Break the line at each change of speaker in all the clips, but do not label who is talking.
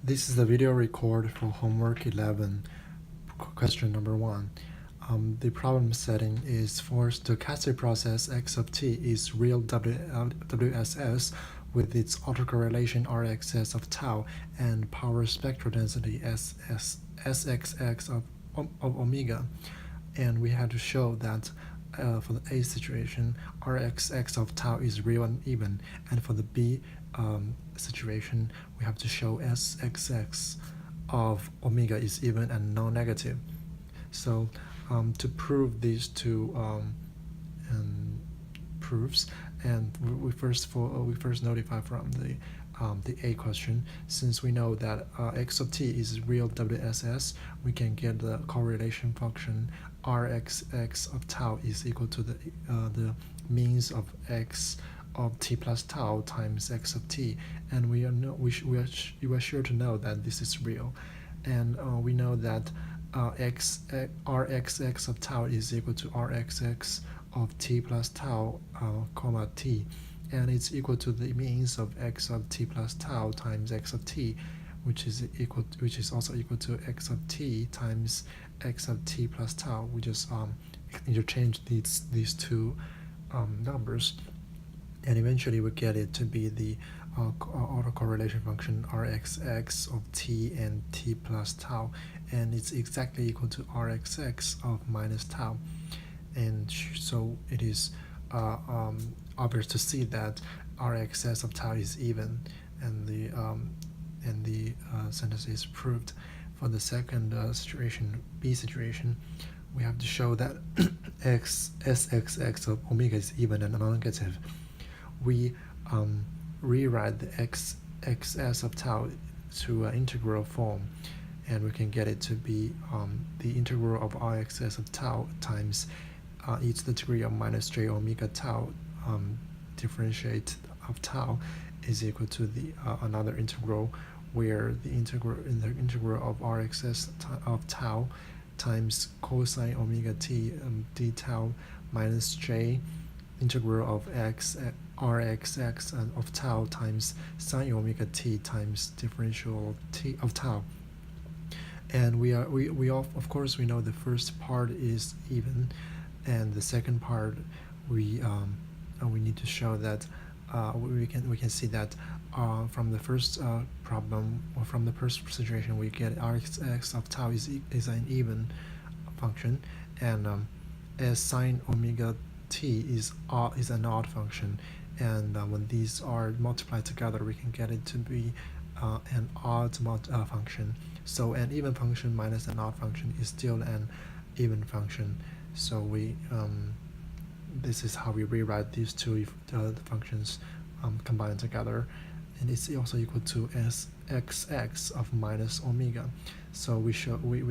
This is the video record for homework 11, question number 1. The problem setting is for stochastic process x of t is real WSS with its autocorrelation Rxs of tau and power spectral density Sxx of omega. And we had to show that for the A situation, Rxx of tau is real and even, and for the B situation, we have to show Sxx of omega is even and non-negative. So to prove these two proofs, and we first notify from the A question, since we know that x of t is real WSS, we can get the correlation function Rxx of tau is equal to the means of x of t plus tau times x of t, and we are sure to know that this is real, and we know that Rxx of tau is equal to Rxx of t plus tau, comma t, and it's equal to the means of x of t plus tau times x of t, which is also equal to x of t times x of t plus tau. We just interchange these two numbers, and eventually we get it to be the autocorrelation function Rxx of t and t plus tau, and it's exactly equal to Rxx of minus tau, and so it is obvious to see that Rxs of tau is even, and the sentence is proved. For the second situation, B situation, we have to show that Sxx of omega is even and non-negative. We rewrite the Xs of tau to an integral form, and we can get it to be the integral of Rxs of tau times e to the degree of minus j omega tau differentiate of tau is equal to the another integral, where the integral of Rxs of tau times cosine omega t d tau minus j integral of Rxx of tau times sine omega t times differential of t of tau. And we of course we know the first part is even, and the second part we need to show that we can see that from the first problem, or from the first situation, we get Rxx of tau is an even function, and as sine omega t is an odd function, and when these are multiplied together, we can get it to be an odd function. So an even function minus an odd function is still an even function. So we this is how we rewrite these two functions combined together, and it's also equal to Sxx of minus omega. So we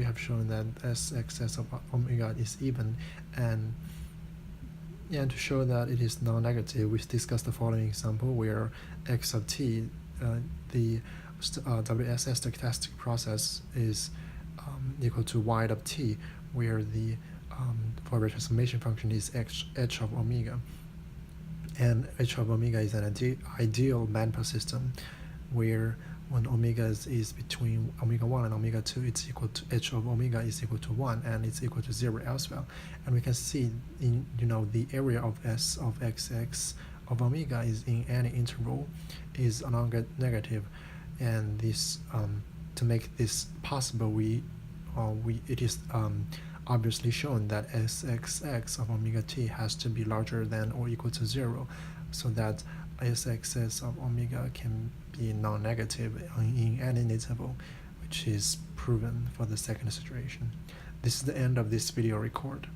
have shown that Sxx of omega is even, and to show that it is non-negative, we discussed the following example where x of t, the WSS stochastic process, is equal to y of t, where the Fourier transformation function is h of omega, and h of omega is an ideal manifold system, where when omega is between omega 1 and omega 2, it's equal to h of omega is equal to 1, and it's equal to 0 elsewhere. And we can see in the area of S of xx of omega is in any interval is non-negative, and this to make this possible, it is obviously shown that Sxx of omega t has to be larger than or equal to 0, so that Sxs of omega can be non-negative in any interval, which is proven for the second situation. This is the end of this video record.